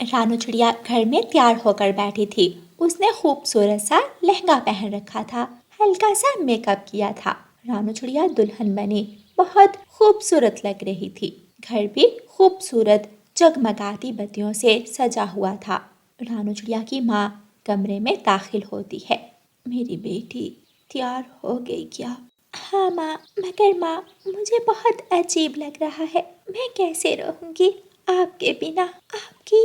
रानू चिड़िया घर में तैयार होकर बैठी थी। उसने खूबसूरत सा लहंगा पहन रखा था, हल्का सा मेकअप किया था। रानू चिड़िया दुल्हन बनी बहुत खूबसूरत लग रही थी। घर भी खूबसूरत जगमगाती बत्तियों से सजा हुआ था। रानू चिड़िया की माँ कमरे में दाखिल होती है। मेरी बेटी तैयार हो गई क्या? हाँ माँ, मगर माँ मुझे बहुत अजीब लग रहा है। मैं कैसे रहूँगी आपके बिना? आपकी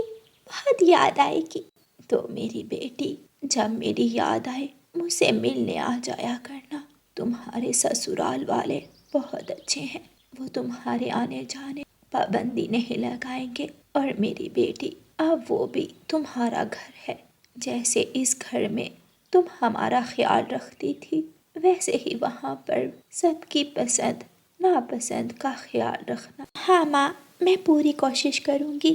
बहुत याद आएगी। तो मेरी बेटी, जब मेरी याद आए मुझसे मिलने आ जाया करना। तुम्हारे ससुराल वाले बहुत अच्छे हैं, वो तुम्हारे आने जाने पाबंदी नहीं लगाएंगे। और मेरी बेटी, अब वो भी तुम्हारा घर है। जैसे इस घर में तुम हमारा ख्याल रखती थी, वैसे ही वहाँ पर सबकी पसंद नापसंद का ख्याल रखना। हाँ माँ, मैं पूरी कोशिश करूँगी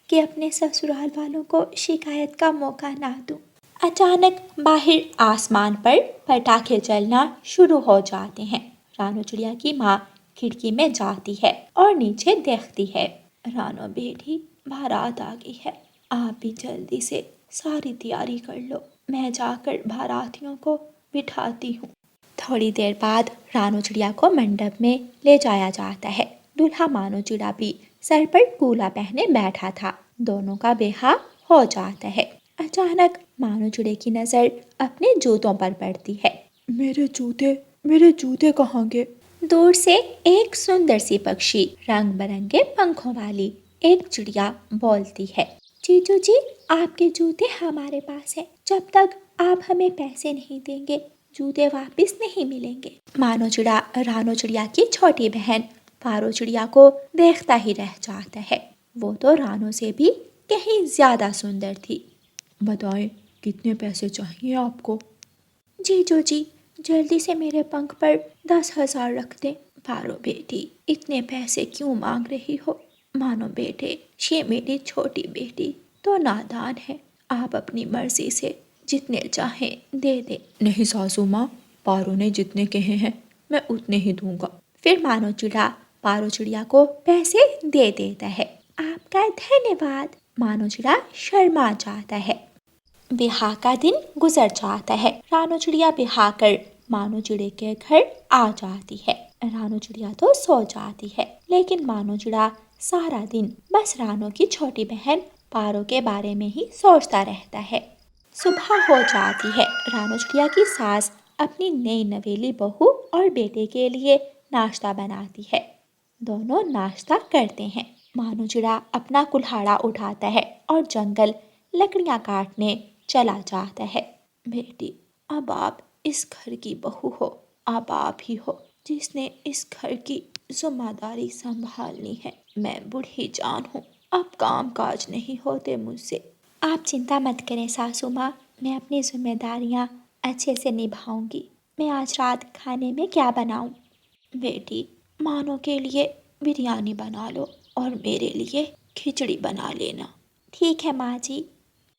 कि अपने ससुराल वालों को शिकायत का मौका ना दूँ। अचानक बाहर आसमान पर पटाखे चलना शुरू हो जाते हैं। रानू चिड़िया की माँ खिड़की में जाती है और नीचे देखती है। रानू बेटी, बारात आ गई है, आप भी जल्दी से सारी तैयारी कर लो। मैं जाकर बारातियों को बिठाती हूँ। थोड़ी देर बाद रानू चिड़िया को मंडप में ले जाया जाता है। दूल्हा मानो चिड़ा भी सर पर कूला पहने बैठा था। दोनों का ब्याह हो जाता है। अचानक मानो चिड़े की नजर अपने जूतों पर पड़ती है। मेरे जूते कहाँ गए? दूर से एक सुंदर सी पक्षी, रंग बिरंगे पंखों वाली एक चिड़िया बोलती है। जीजू जी, आपके जूते हमारे पास हैं। जब तक आप हमें पैसे नहीं देंगे, जूते वापस नहीं मिलेंगे। मानो चिड़ा रानो चिड़िया की छोटी बहन पारो चिड़िया को देखता ही रह जाता है। वो तो रानो से भी कहीं ज्यादा सुंदर थी। बताएं, कितने पैसे चाहिए आपको? जीजू जी, जल्दी से मेरे पंख पर 10,000 रख दें। पारो बेटी, इतने पैसे क्यों मांग रही हो? मानो बेटे, ये मेरी छोटी बेटी तो नादान है। आप अपनी मर्जी से जितने चाहें दे दे। नहीं सासू माँ, पारो ने जितने कहे हैं मैं उतने ही दूंगा। फिर मानो चिड़ा पारो चिड़िया को पैसे दे देता है। आपका धन्यवाद। मानो चिड़ा शर्मा जाता है। ब्याह का दिन गुजर जाता है। रानो चिड़िया ब्याह कर मानो चिड़े के घर आ जाती है। रानो चिड़िया तो सो जाती है, लेकिन मानो चिड़ा सारा दिन बस रानो की छोटी बहन पारो के बारे में ही सोचता रहता है। सुबह हो जाती है। रानो चिड़िया की सास अपनी नई नवेली बहू और बेटे के लिए नाश्ता बनाती है। दोनों नाश्ता करते हैं। मानो चिड़ा अपना कुल्हाड़ा उठाता है और जंगल लकड़ियां काटने चला जाता है। बेटी, अब आप इस घर की बहू हो। अब आप ही हो जिसने इस घर की जिम्मेदारी संभालनी है। मैं बूढ़ी जान हूँ, अब काम काज नहीं होते मुझसे। आप चिंता मत करें सासू माँ, मैं अपनी जिम्मेदारियाँ अच्छे से निभाऊंगी। मैं आज रात खाने में क्या बनाऊं? बेटी, मानो के लिए बिरयानी बना लो और मेरे लिए खिचड़ी बना लेना। ठीक है माँ जी।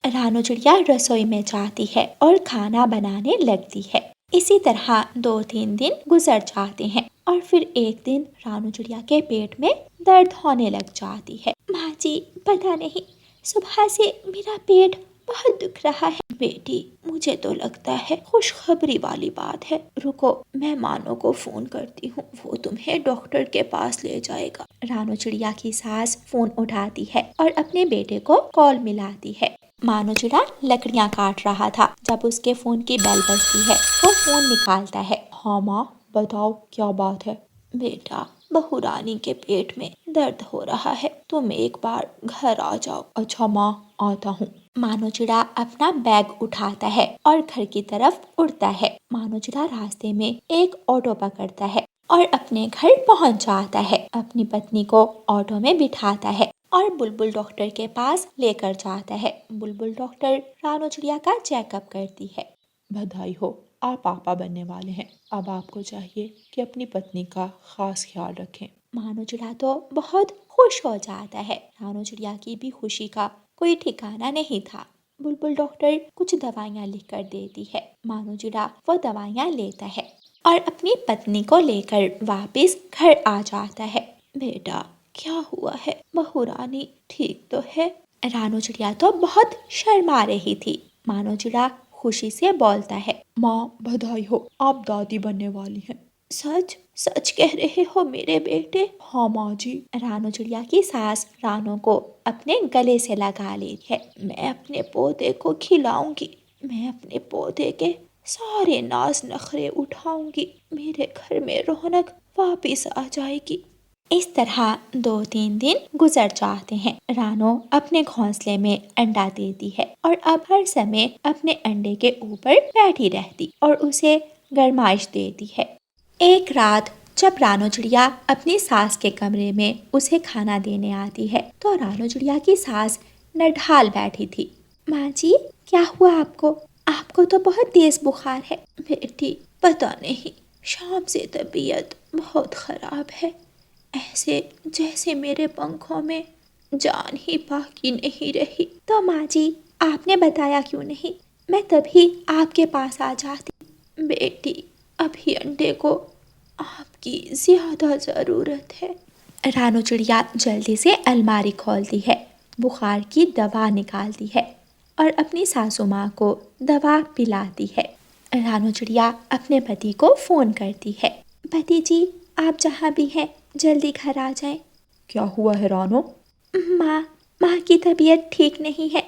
रानो चिड़िया रसोई में जाती है और खाना बनाने लगती है। इसी तरह 2-3 दिन गुजर जाते हैं और फिर एक दिन रानो चिड़िया के पेट में दर्द होने लग जाती है। माँ जी, पता नहीं सुबह से मेरा पेट बहुत दुख रहा है। बेटी, मुझे तो लगता है खुशखबरी वाली बात है। रुको, मैं मानो को फोन करती हूँ, वो तुम्हें डॉक्टर के पास ले जाएगा। रानो चिड़िया की सास फोन उठाती है और अपने बेटे को कॉल मिलाती है। मानो चिड़ा लकड़ियाँ काट रहा था जब उसके फोन की बेल बजती है। वो फोन निकालता है। हाँ माँ, बताओ क्या बात है? बेटा, बहू रानी के पेट में दर्द हो रहा है, तुम एक बार घर आ जाओ। अच्छा माँ, आता हूँ। मानो चिड़ा अपना बैग उठाता है और घर की तरफ उड़ता है। मानो चिड़ा रास्ते में एक ऑटो पकड़ता है और अपने घर पहुंच जाता है। अपनी पत्नी को ऑटो में बिठाता है और बुलबुल डॉक्टर के पास लेकर जाता है। बुलबुल डॉक्टर रानो चिड़िया का चेकअप करती है। बधाई हो, आप पापा बनने वाले हैं। अब आपको चाहिए कि अपनी पत्नी का खास ख्याल रखें। मानो चिड़ा तो बहुत खुश हो जाता है। रानो चिड़िया की भी खुशी का कोई ठिकाना नहीं था। बुलबुल डॉक्टर कुछ दवाइयाँ लिख कर देती है। मानो चिड़ा वो दवाइयाँ लेता है और अपनी पत्नी को लेकर वापस घर आ जाता है। बेटा, क्या हुआ है? बहू रानी ठीक तो है? रानू चिड़िया तो बहुत शर्मा रही थी। मानो चिड़ा खुशी से बोलता है, माँ बधाई हो, आप दादी बनने वाली हैं। सच सच कह रहे हो मेरे बेटे? हाँ माँ जी। रानू चिड़िया की सास रानू को अपने गले से लगा ली है। मैं अपने पौधे को खिलाऊंगी, मैं अपने पौधे के सारे नाज नखरे उठाऊंगी, मेरे घर में रौनक वापिस आ जाएगी। इस तरह 2-3 दिन गुजर जाते हैं। रानो अपने घोंसले में अंडा देती है और अब हर समय अपने अंडे के ऊपर बैठी रहती और उसे गरमाइश देती है। एक रात जब रानो चिड़िया अपनी सास के कमरे में उसे खाना देने आती है तो रानो चिड़िया की सास नढाल बैठी थी। माँ जी, क्या हुआ आपको? आपको तो बहुत तेज बुखार है। बेटी, पता नहीं, शाम से तबीयत बहुत खराब है, ऐसे जैसे मेरे पंखों में जान ही बाकी नहीं रही। तो माँ जी, आपने बताया क्यों नहीं? मैं तभी आपके पास आ जाती। बेटी, अभी अंडे को आपकी ज्यादा जरूरत है। रानू चिड़िया जल्दी से अलमारी खोलती है, बुखार की दवा निकालती है और अपनी सासू माँ को दवा पिलाती है। रानू चिड़िया अपने पति को फोन करती है, पति जी, आप जहाँ भी हैं जल्दी घर आ जाएं। क्या हुआ है रानो? माँ माँ की तबीयत ठीक नहीं है,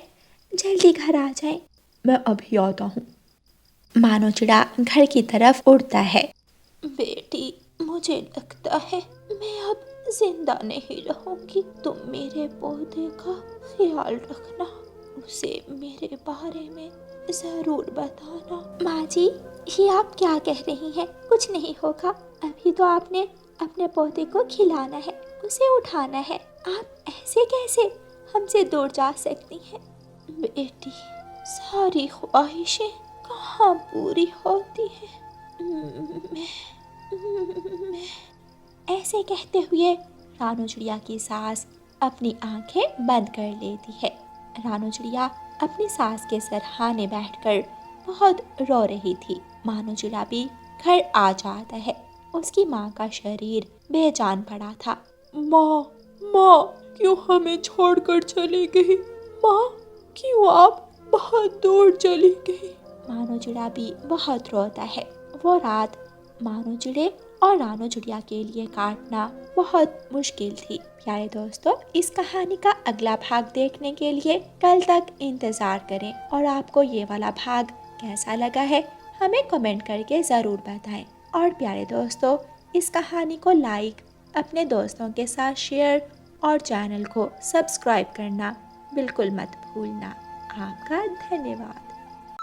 जल्दी घर आ जाएं। मैं अभी आता हूँ। मानो चिड़ा घर की तरफ उड़ता है। बेटी, मुझे लगता है मैं अब जिंदा नहीं रहूंगी। तुम मेरे पौधे का ख्याल रखना, उसे मेरे बारे में जरूर बताना। माँ जी, ये आप क्या कह रही हैं? कुछ नहीं होगा। अभी तो आपने अपने पौधे को खिलाना है, उसे उठाना है। आप ऐसे कैसे हमसे दूर जा सकती हैं? बेटी, सारी ख्वाहिशें कहाँ पूरी होती हैं। मैं ऐसे कहते हुए रानू चिड़िया की सास अपनी आंखें बंद कर लेती है। रानू चिड़िया अपनी सास के सरहाने बैठकर बहुत रो रही थी। मानो चिड़ा भी घर आ जाता है। उसकी माँ का शरीर बेजान पड़ा था। माँ, माँ क्यों हमें छोड़कर चली गई? माँ, क्यों आप बहुत दूर चली गई? मानो चिड़ा भी बहुत रोता है। वो रात मानो चिड़े और रानू चिड़िया के लिए काटना बहुत मुश्किल थी। प्यारे दोस्तों, इस कहानी का अगला भाग देखने के लिए कल तक इंतजार करें और आपको ये वाला भाग कैसा लगा है हमें कमेंट करके ज़रूर बताएं। और प्यारे दोस्तों, इस कहानी को लाइक, अपने दोस्तों के साथ शेयर और चैनल को सब्सक्राइब करना बिल्कुल मत भूलना। आपका धन्यवाद।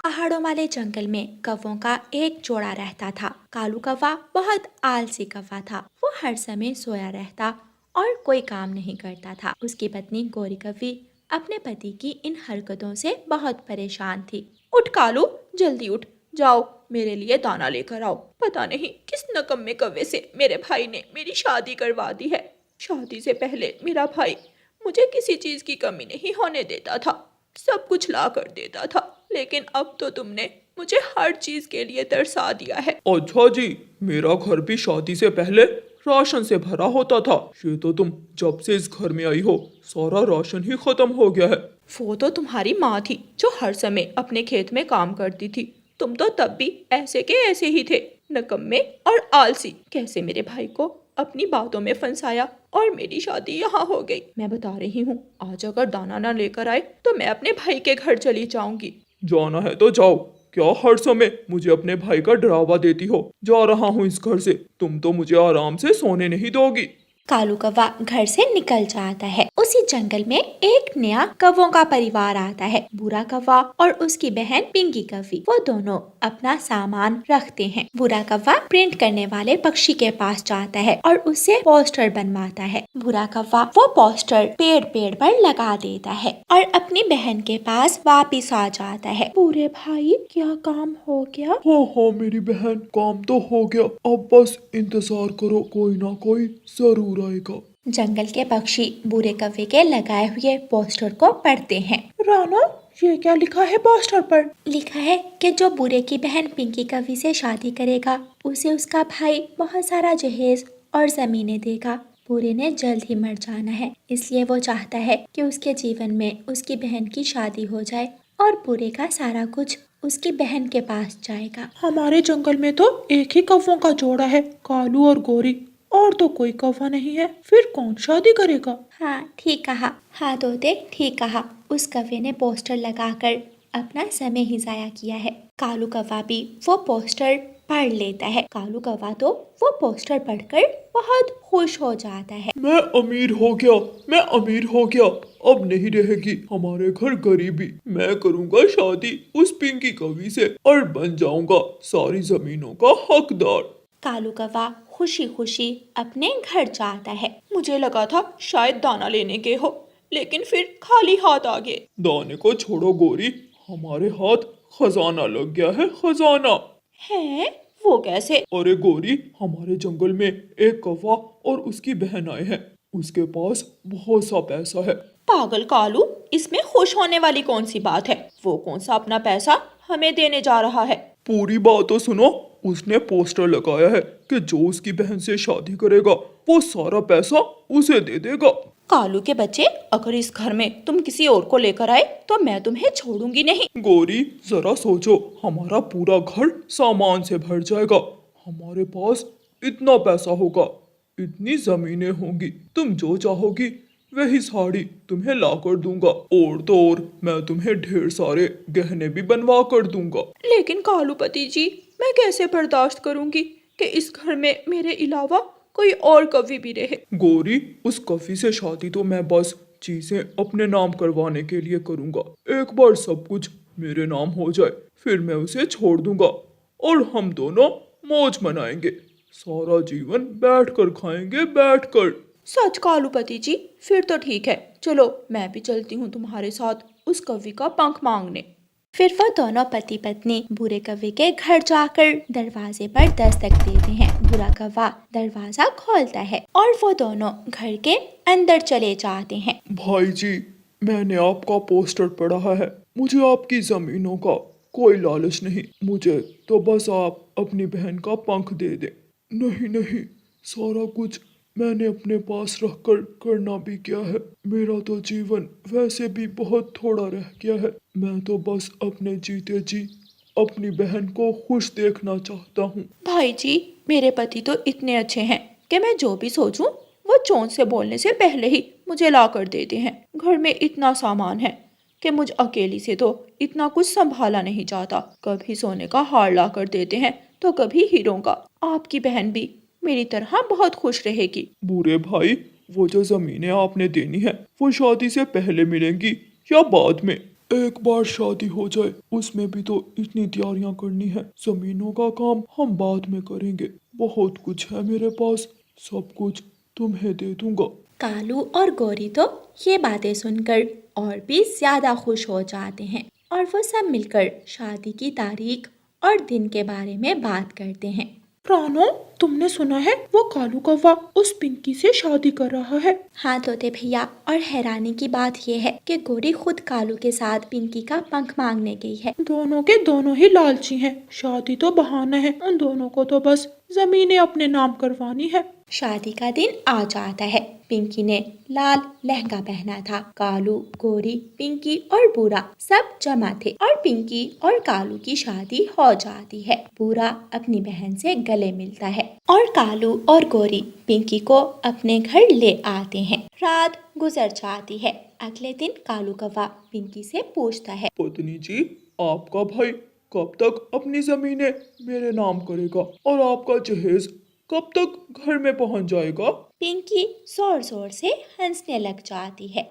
पहाड़ों वाले जंगल में कौवों का एक जोड़ा रहता था। कालू कौवा बहुत आलसी कौवा था। वो हर समय सोया रहता और कोई काम नहीं करता था। उसकी पत्नी गोरी कौवी अपने पति की इन हरकतों से बहुत परेशान थी। उठ कालू, जल्दी उठ, जाओ मेरे लिए दाना लेकर आओ। पता नहीं किस नकम्मे कौवे से मेरे भाई ने मेरी शादी करवा दी है। शादी से पहले मेरा भाई मुझे किसी चीज की कमी नहीं होने देता था, सब कुछ ला कर देता था, लेकिन अब तो तुमने मुझे हर चीज के लिए तरसा दिया है। अच्छा जी, मेरा घर भी शादी से पहले राशन से भरा होता था। ये तो तुम जब से इस घर में आई हो सारा राशन ही खत्म हो गया है। वो तो तुम्हारी माँ थी जो हर समय अपने खेत में काम करती थी। तुम तो तब भी ऐसे के ऐसे ही थे, नकम्मे और आलसी। कैसे मेरे भाई को अपनी बातों में फंसाया और मेरी शादी यहाँ हो गई। मैं बता रही हूँ, आज अगर दाना ना लेकर आए तो मैं अपने भाई के घर चली जाऊंगी। जाना है तो जाओ, क्या हर समय मुझे अपने भाई का डरावा देती हो? जा रहा हूँ इस घर से, तुम तो मुझे आराम से सोने नहीं दोगी। कालू कौवा घर से निकल जाता है। उसी जंगल में एक नया कौवों का परिवार आता है। बुरा कौवा और उसकी बहन पिंकी कौवी, वो दोनों अपना सामान रखते हैं। बुरा कौवा प्रिंट करने वाले पक्षी के पास जाता है और उससे पोस्टर बनवाता है। बुरा कौवा वो पोस्टर पेड़ पेड़ पर लगा देता है और अपनी बहन के पास वापिस आ जाता है। पूरे भाई, क्या काम हो गया? हाँ हाँ मेरी बहन, काम तो हो गया, अब बस इंतजार करो, कोई ना कोई जरूर आएगा। जंगल के पक्षी बुरे कौवे के लगाए हुए पोस्टर को पढ़ते हैं। रानो, ये क्या लिखा है पोस्टर पर? लिखा है कि जो बुरे की बहन पिंकी कौवी से शादी करेगा उसे उसका भाई बहुत सारा जहेज और जमीनें देगा। बूढ़े ने जल्द ही मर जाना है, इसलिए वो चाहता है कि उसके जीवन में उसकी बहन की शादी हो जाए और बूढ़े का सारा कुछ उसकी बहन के पास जाएगा। हमारे जंगल में तो एक ही कौवों का जोड़ा है, कालू और गोरी, और तो कोई कौवा नहीं है, फिर कौन शादी करेगा? हाँ ठीक कहा, हाँ तोते ठीक कहा। उस कौवे ने पोस्टर लगाकर अपना समय ही जाया किया है। कालू कौवा भी वो पोस्टर पढ़ लेता है। कालू कौवा तो वो पोस्टर पढ़कर बहुत खुश हो जाता है। मैं अमीर हो गया, मैं अमीर हो गया। अब नहीं रहेगी हमारे घर गरीबी। मैं करूंगा शादी उस पिंकी कवि से और बन जाऊंगा सारी जमीनों का हकदार। कालू कौवा खुशी खुशी अपने घर जाता है। मुझे लगा था शायद दाना लेने के हो, लेकिन फिर खाली हाथ आ गए। दाने को छोड़ो गोरी, हमारे हाथ खजाना लग गया है, खजाना। हैं? वो कैसे? अरे गोरी, हमारे जंगल में एक कौवा और उसकी बहन आए हैं। उसके पास बहुत सा पैसा है। पागल कालू, इसमें खुश होने वाली कौन सी बात है? वो कौन सा अपना पैसा हमें देने जा रहा है? पूरी बात तो सुनो। उसने पोस्टर लगाया है कि जो उसकी बहन से शादी करेगा वो सारा पैसा उसे दे देगा। कालू के बच्चे, अगर इस घर में तुम किसी और को लेकर आए तो मैं तुम्हें छोड़ूंगी नहीं। गोरी, जरा सोचो, हमारा पूरा घर सामान से भर जाएगा। हमारे पास इतना पैसा होगा, इतनी जमीनें होंगी, तुम जो चाहोगी वही साड़ी तुम्हें ला कर दूंगा। और तो और मैं तुम्हें ढेर सारे गहने भी बनवा कर दूंगा। लेकिन कालूपति जी, मैं कैसे बर्दाश्त करूंगी कि इस घर में मेरे अलावा कोई और कवि भी रहे? गोरी, उस कफी से शादी तो मैं बस चीजें अपने नाम करवाने के लिए करूंगा। एक बार सब कुछ मेरे नाम हो जाए फिर मैं उसे छोड़ दूंगा और हम दोनों मौज मनाएंगे। सारा जीवन बैठकर खाएंगे, बैठकर। सच कालूपति जी, फिर तो ठीक है। चलो मैं भी चलती हूँ तुम्हारे साथ उस कवि का पंख मांगने। फिर वो दोनों पति पत्नी बूढ़े कौवे के घर जाकर दरवाजे पर दस्तक देते हैं। बूढ़ा कौवा दरवाजा खोलता है और वो दोनों घर के अंदर चले जाते हैं। भाई जी, मैंने आपका पोस्टर पढ़ा है। मुझे आपकी जमीनों का कोई लालच नहीं। मुझे तो बस आप अपनी बहन का पंख दे दें। नहीं नहीं, सारा कुछ मैंने अपने पास रखकर करना भी क्या है। मेरा तो जीवन वैसे भी बहुत थोड़ा रह गया है। मैं तो बस अपने जीते जी अपनी बहन को खुश देखना चाहता हूँ। भाई जी, मेरे पति तो इतने अच्छे हैं कि मैं जो भी सोचूं वो चोंच से बोलने से पहले ही मुझे ला कर देते हैं। घर में इतना सामान है कि मुझ अकेली से तो इतना कुछ संभाला नहीं जाता। कभी सोने का हार ला कर देते हैं तो कभी हीरों का। आपकी बहन भी मेरी तरह बहुत खुश रहेगी। बूढ़े भाई, वो जो जमीनें आपने देनी है वो शादी से पहले मिलेंगी या बाद में? एक बार शादी हो जाए उसमें भी तो इतनी तैयारियां करनी है। जमीनों का काम हम बाद में करेंगे। बहुत कुछ है मेरे पास, सब कुछ तुम्हें दे दूंगा। कालू और गौरी तो ये बातें सुनकर और भी ज्यादा खुश हो जाते हैं और वो सब मिलकर शादी की तारीख और दिन के बारे में बात करते हैं। रानो, तुमने सुना है वो कालू कौवा उस पिंकी से शादी कर रहा है? हाँ तोते भैया, और हैरानी की बात यह है कि गौरी खुद कालू के साथ पिंकी का पंख मांगने गई है। दोनों के दोनों ही लालची हैं। शादी तो बहाना है, उन दोनों को तो बस जमीनें अपने नाम करवानी है। शादी का दिन आ जाता है। पिंकी ने लाल लहंगा पहना था। कालू, गौरी, पिंकी और बूढ़ा सब जमा थे और पिंकी और कालू की शादी हो जाती है। बूढ़ा अपनी बहन से गले मिलता है और कालू और गौरी पिंकी को अपने घर ले आते हैं। रात गुजर जाती है। अगले दिन कालू कौवा पिंकी से पूछता है, पत्नी जी, आपका भाई कब तक अपनी जमीनें मेरे नाम करेगा और आपका जहेज कब तक घर में पहुंच जाएगा? पिंकी जोर जोर से हंसने लग जाती है।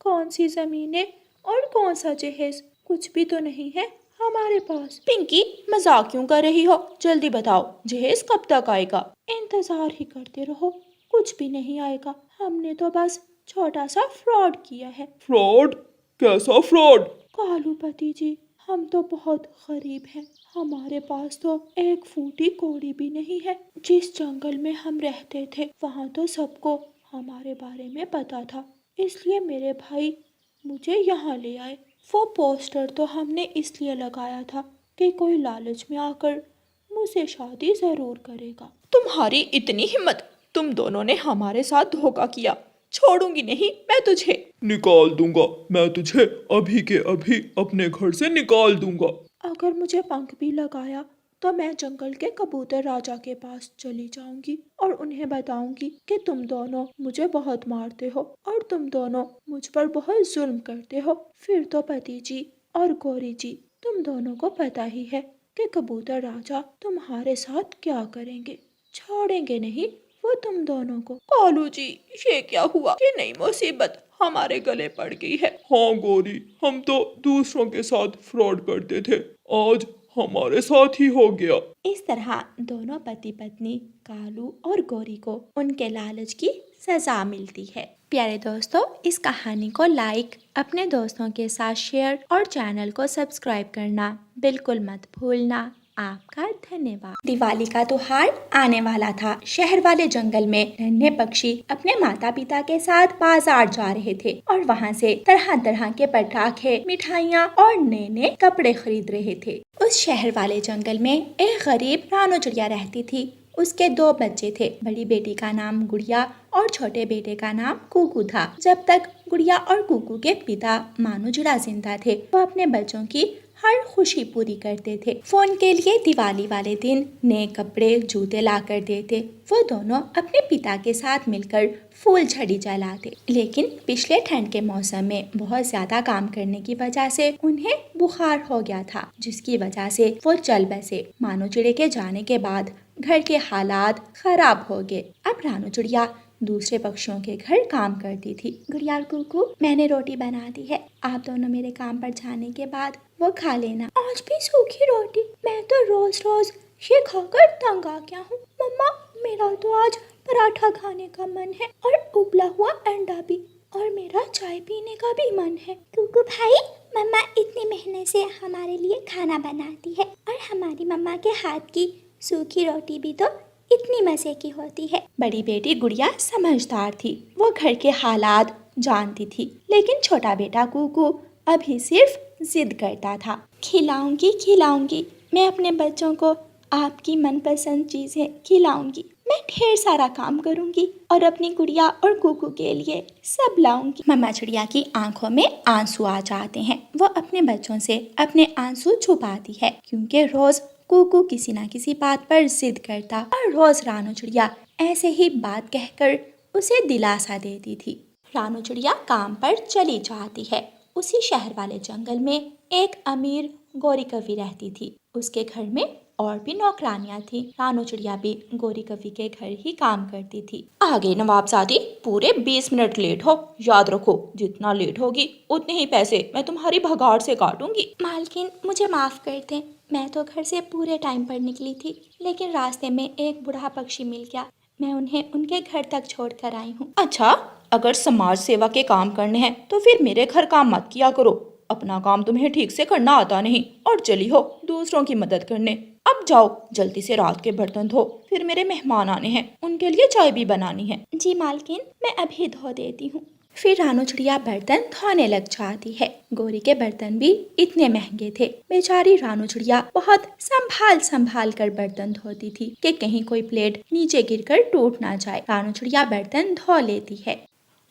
कौन सी जमीनें और कौन सा जहेज, कुछ भी तो नहीं है हमारे पास। पिंकी, मजाक क्यों कर रही हो? जल्दी बताओ, जहेज कब तक आएगा? इंतजार ही करते रहो, कुछ भी नहीं आएगा। हमने तो बस छोटा सा फ्रॉड किया है। फ्रॉड? कैसा फ्रॉड? कालूपति जी, हम तो बहुत गरीब हैं। हमारे पास तो एक फूटी कौड़ी भी नहीं है। जिस जंगल में हम रहते थे वहाँ तो सबको हमारे बारे में पता था, इसलिए मेरे भाई मुझे यहाँ ले आए। वो पोस्टर तो हमने इसलिए लगाया था कि कोई लालच में आकर मुझसे शादी जरूर करेगा। तुम्हारी इतनी हिम्मत, तुम दोनों ने हमारे साथ धोखा किया। छोड़ूंगी नहीं मैं तुझे। निकाल दूंगा, मैं तुझे अभी के अभी अपने घर से निकाल दूंगा। अगर मुझे पंख भी लगाया तो मैं जंगल के कबूतर राजा के पास चली जाऊंगी और उन्हें बताऊंगी कि तुम दोनों मुझे बहुत मारते हो और तुम दोनों मुझ पर बहुत जुल्म करते हो। फिर तो पति जी और गौरी जी, तुम दोनों को पता ही है कि कबूतर राजा तुम्हारे साथ क्या करेंगे। छोड़ेंगे नहीं वो तुम दोनों को। कालू जी, ये क्या हुआ? ये नई मुसीबत हमारे गले पड़ गई है। हाँ गौरी, हम तो दूसरों के साथ फ्रॉड करते थे, आज हमारे साथ ही हो गया। इस तरह दोनों पति पत्नी कालू और गौरी को उनके लालच की सजा मिलती है। प्यारे दोस्तों, इस कहानी को लाइक, अपने दोस्तों के साथ शेयर और चैनल को सब्सक्राइब करना बिल्कुल मत भूलना। आपका धन्यवाद। दिवाली का त्योहार आने वाला था। शहर वाले जंगल में नन्हे पक्षी अपने माता पिता के साथ बाजार जा रहे थे और वहाँ से तरह तरह के पटाखे, मिठाइयाँ और नए नए कपड़े खरीद रहे थे। उस शहर वाले जंगल में एक गरीब रानो चिड़िया रहती थी। उसके 2 बच्चे थे। बड़ी बेटी का नाम गुड़िया और छोटे बेटे का नाम कुकू था। जब तक गुड़िया और कुकू के पिता मानो चिड़ा जिंदा थे, वो अपने बच्चों की हर खुशी पूरी करते थे। वो उनके लिए दिवाली वाले दिन नए कपड़े, जूते ला कर देते। वो दोनों अपने पिता के साथ मिलकर फूल झड़ी जलाते। लेकिन पिछले ठंड के मौसम में बहुत ज्यादा काम करने की वजह से उन्हें बुखार हो गया था, जिसकी वजह से वो चल बसे। मानो चिड़े के जाने के बाद घर के हालात खराब हो गए। अब रानो चिड़िया दूसरे पक्षियों के घर काम करती थी। गुड़िया और कुकू, मैंने रोटी बना दी है, आप दोनों मेरे काम पर जाने के बाद वो खा लेना। आज भी सूखी रोटी? मैं तो रोज रोज ये खाकर तंग आ गया हूँ। मम्मा, मेरा तो आज पराठा खाने का मन है और उबला हुआ अंडा भी, और मेरा चाय पीने का भी मन है। कुकू भाई, मम्मा इतनी मेहनत से हमारे लिए खाना बनाती है और हमारी मम्मा के हाथ की सूखी रोटी भी तो इतनी मजे की होती है। बड़ी बेटी गुड़िया समझदार थी, वो घर के हालात जानती थी। लेकिन छोटा बेटा कुकू अभी सिर्फ जिद करता था। खिलाऊंगी खिलाऊंगी, मैं अपने बच्चों को आपकी मनपसंद चीजें खिलाऊंगी। मैं ढेर सारा काम करूंगी और अपनी गुड़िया और कुकू के लिए सब लाऊंगी। मम्मा चिड़िया की आंखों में आंसू आ जाते हैं। वो अपने बच्चों से अपने आंसू छुपाती है, क्योंकि रोज कुकू किसी ना किसी बात पर जिद करता और रोज रानो चिड़िया ऐसे ही बात कहकर उसे दिलासा देती थी। रानो चिड़िया काम पर चली जाती है। उसी शहर वाले जंगल में एक अमीर गौरी कवि रहती थी। उसके घर में और भी नौकरानियां थी। रानो चिड़िया भी गौरी कवि के घर ही काम करती थी। आ गई नवाबजादी, पूरे 20 मिनट लेट हो। याद रखो, जितना लेट होगी उतने ही पैसे मैं तुम्हारी भगाड़ से काटूंगी। मालकिन, मुझे माफ कर दें, मैं तो घर से पूरे टाइम पर निकली थी, लेकिन रास्ते में एक बूढ़ा पक्षी मिल गया। मैं उन्हें उनके घर तक छोड़ कर आई हूँ। अच्छा, अगर समाज सेवा के काम करने हैं तो फिर मेरे घर काम मत किया करो। अपना काम तुम्हें ठीक से करना आता नहीं और चली हो दूसरों की मदद करने। अब जाओ जल्दी से रात के बर्तन धो, फिर मेरे मेहमान आने हैं, उनके लिए चाय भी बनानी है। जी मालकिन, मैं अभी धो देती हूँ। फिर रानो चिड़िया बर्तन धोने लग जाती है। गौरी के बर्तन भी इतने महंगे थे। बेचारी रानो चिड़िया बहुत संभाल संभाल कर बर्तन धोती थी कि कहीं कोई प्लेट नीचे गिरकर टूट ना जाए। रानो चिड़िया बर्तन धो लेती है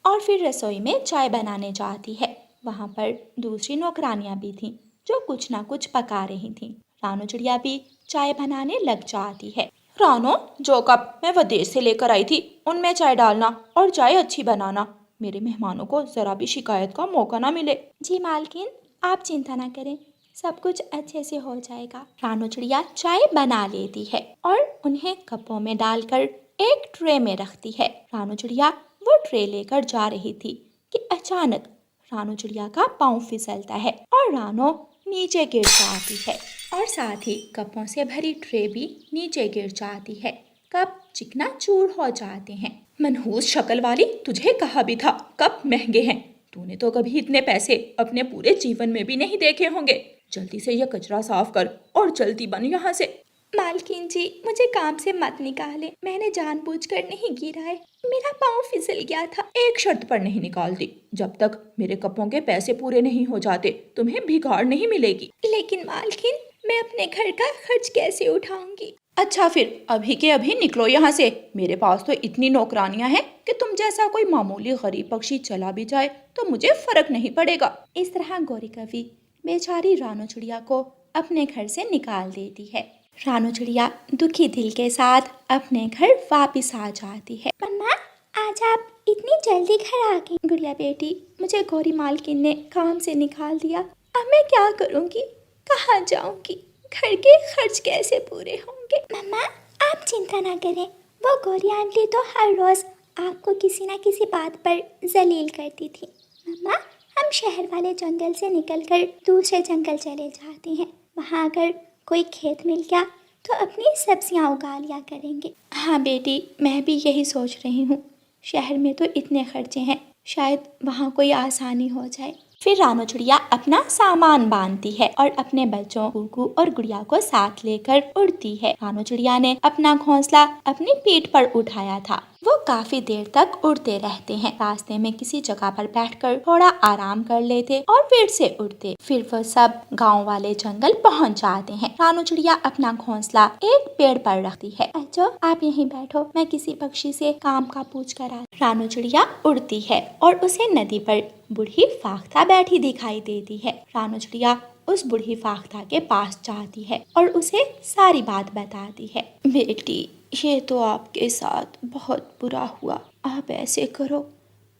और फिर रसोई में चाय बनाने जाती है। वहाँ पर दूसरी नौकरानियाँ भी थीं, जो कुछ ना कुछ पका रही थीं। रानो चिड़िया भी चाय बनाने लग जाती है। रानो, जो कप मैं विदेश से लेकर आई थी उनमें चाय डालना और चाय अच्छी बनाना। मेरे मेहमानों को जरा भी शिकायत का मौका ना मिले। जी मालकिन, आप चिंता ना करें, सब कुछ अच्छे से हो जाएगा। रानो चिड़िया चाय बना लेती है और उन्हें कपों में डालकर एक ट्रे में रखती है। रानो चिड़िया वो ट्रे लेकर जा रही थी कि अचानक रानो चिड़िया का पाँव फिसलता है और रानो नीचे गिर जाती है और साथ ही कपों से भरी ट्रे भी नीचे गिर जाती है। कप चिकना चूर हो जाते हैं। मनहूस शक्ल वाली, तुझे कहा भी था कप महंगे हैं। तूने तो कभी इतने पैसे अपने पूरे जीवन में भी नहीं देखे होंगे। जल्दी से यह कचरा साफ कर और जल्दी बन यहाँ से। मालकिन जी, मुझे काम से मत निकाले, मैंने जानबूझकर नहीं गिरा है, मेरा पाँव फिसल गया था। एक शर्त पर नहीं निकालती, जब तक मेरे कपों के पैसे पूरे नहीं हो जाते तुम्हें भिगाड़ नहीं मिलेगी। लेकिन मालकिन, मैं अपने घर का खर्च कैसे उठाऊंगी? अच्छा फिर अभी के अभी निकलो यहाँ से। मेरे पास तो इतनी नौकरानियां हैं कि तुम जैसा कोई मामूली गरीब पक्षी चला भी जाए तो मुझे फर्क नहीं पड़ेगा। इस तरह गौरी कवि बेचारी रानू चिड़िया को अपने घर से निकाल देती है। रानू चिड़िया दुखी दिल के साथ अपने घर वापस आ जाती है। मम्मा, आज आप इतनी जल्दी घर आ गई। गुड़िया बेटी, मुझे गौरी मालकिन ने काम से निकाल दिया। अब मैं क्या करूँगी, कहाँ जाऊँगी, घर के खर्च कैसे पूरे होंगे। मम्मा, आप चिंता ना करें, वो गौरी आंटी तो हर रोज आपको किसी ना किसी बात पर जलील करती थी। मम्मा, हम शहर वाले जंगल से निकलकर दूसरे जंगल चले जाते हैं। वहाँ अगर कोई खेत मिल गया तो अपनी सब्जियाँ उगा लिया करेंगे। हाँ बेटी, मैं भी यही सोच रही हूँ। शहर में तो इतने खर्चे हैं, शायद वहाँ कोई आसानी हो जाए। फिर रानू चिड़िया अपना सामान बांधती है और अपने बच्चों कुकू और गुड़िया को साथ लेकर उड़ती है। रानू चिड़िया ने अपना घोंसला अपनी पीठ पर उठाया था। वो काफी देर तक उड़ते रहते हैं। रास्ते में किसी जगह पर बैठकर थोड़ा आराम कर लेते और फिर से उड़ते। फिर वो सब गांव वाले जंगल पहुंच जाते हैं। रानू चिड़िया अपना घोंसला एक पेड़ पर रखती है। बच्चों, आप यहीं बैठो, मैं किसी पक्षी से काम का पूछ कर आती। रानू चिड़िया उड़ती है और उसे नदी पर बूढ़ी फाख्ता बैठी दिखाई देती है। रानू चिड़िया उस बूढ़ी फाख्ता के पास जाती है और उसे सारी बात बताती है। बेटी, ये तो आपके साथ बहुत बुरा हुआ। आप ऐसे करो,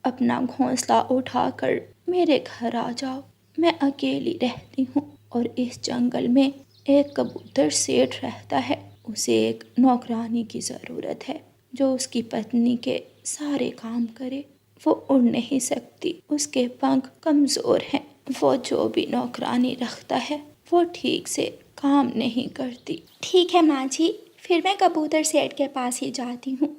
अपना घोंसला उठाकर मेरे घर आ जाओ। मैं अकेली रहती हूँ और इस जंगल में एक कबूतर सेठ रहता है। उसे एक नौकरानी की ज़रूरत है जो उसकी पत्नी के सारे काम करे। वो उड़ नहीं सकती, उसके पंख कमज़ोर हैं। वो जो भी नौकरानी रखता है वो ठीक से काम नहीं करती। ठीक है माँ जी, फिर मैं कबूतर सेठ के पास ही जाती हूँ।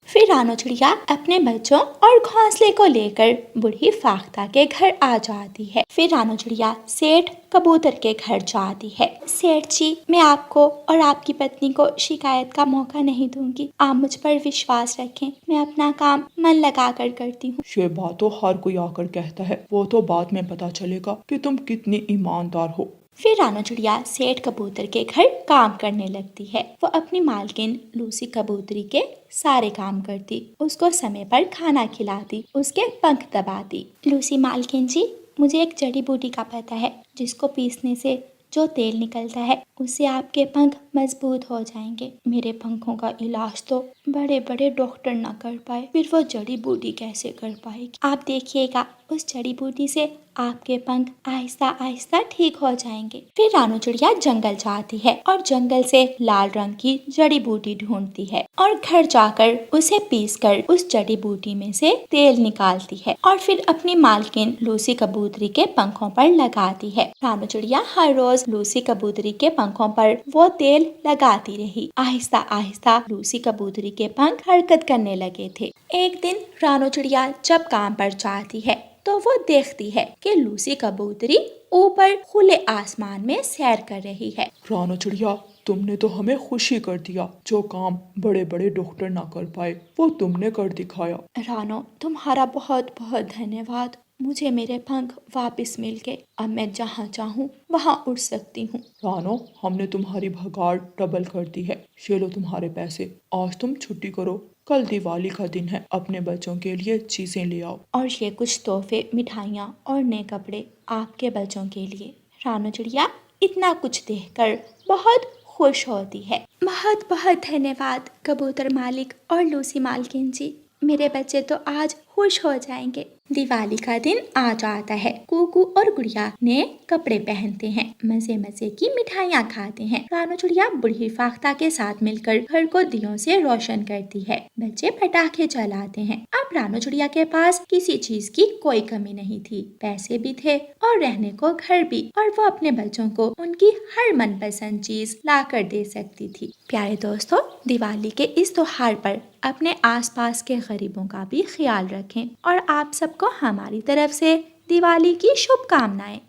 फिर रानू चिड़िया अपने बच्चों और घोंसले को लेकर बूढ़ी फाख्ता के घर आ जाती है। फिर रानू चिड़िया सेठ कबूतर के घर जाती है। सेठ जी, मैं आपको और आपकी पत्नी को शिकायत का मौका नहीं दूंगी। आप मुझ पर विश्वास रखें, मैं अपना काम मन लगा कर करती हूँ। ये बात तो हर कोई आकर कहता है, वो तो बाद में पता चलेगा कि तुम कितनी ईमानदार हो। फिर रानू चिड़िया सेठ कबूतर के घर काम करने लगती है। वो अपनी मालकिन लूसी कबूतरी के सारे काम करती, उसको समय पर खाना खिलाती, उसके पंख दबाती। लूसी मालकिन जी, मुझे एक जड़ी बूटी का पता है जिसको पीसने से जो तेल निकलता है उससे आपके पंख मजबूत हो जाएंगे। मेरे पंखों का इलाज तो बड़े बड़े डॉक्टर ना कर पाए, फिर वो जड़ी बूटी कैसे कर पाएगी। आप देखिएगा, उस जड़ी बूटी से आपके पंख आहिस्ता आहिस्ता ठीक हो जाएंगे। फिर रानू चिड़िया जंगल जाती है और जंगल से लाल रंग की जड़ी बूटी ढूंढती है और घर जाकर उसे पीसकर उस जड़ी बूटी में से तेल निकालती है और फिर अपनी मालकिन लूसी कबूतरी के पंखों पर लगाती है। रानू चिड़िया हर रोज लूसी कबूतरी के पंखों पर वो तेल लगाती रही। आहिस्ता आहिस्ता लूसी कबूतरी के पंख हरकत करने लगे थे। एक दिन रानू चिड़िया जब काम पर जाती है तो वो देखती है कि लूसी कबूतरी ऊपर खुले आसमान में सैर कर रही है। रानू चिड़िया, तुमने तो हमें खुशी कर दिया। जो काम बड़े बड़े डॉक्टर ना कर पाए वो तुमने कर दिखाया। रानो, तुम्हारा बहुत बहुत धन्यवाद। मुझे मेरे पंख वापस मिल गए। अब मैं जहाँ चाहूँ वहाँ उड़ सकती हूँ। रानो, हमने तुम्हारी भगाड़ डबल कर दी है। ये लो तुम्हारे पैसे। आज तुम छुट्टी करो, कल दिवाली का दिन है। अपने बच्चों के लिए चीजें ले आओ। और ये कुछ तोहफे, मिठाइयाँ और नए कपड़े आपके बच्चों के लिए। रानू चिड़िया इतना कुछ देखकर बहुत खुश होती है। बहुत बहुत धन्यवाद कबूतर मालिक और लूसी मालकिन जी। मेरे बच्चे तो आज खुश हो जाएंगे। दिवाली का दिन आ जाता है। कुकू और गुड़िया नए कपड़े पहनते हैं, मजे मजे की मिठाइयाँ खाते हैं। रानू चिड़िया बूढ़ी फाख्ता के साथ मिलकर घर को दियों से रोशन करती है। बच्चे पटाखे जलाते हैं। अब रानू चिड़िया के पास किसी चीज की कोई कमी नहीं थी। पैसे भी थे और रहने को घर भी, और वो अपने बच्चों को उनकी हर मनपसंद चीज ला कर दे सकती थी। प्यारे दोस्तों, दिवाली के इस त्योहार पर अपने आसपास के गरीबों का भी ख्याल रखें और आप सबको हमारी तरफ से दिवाली की शुभकामनाएं।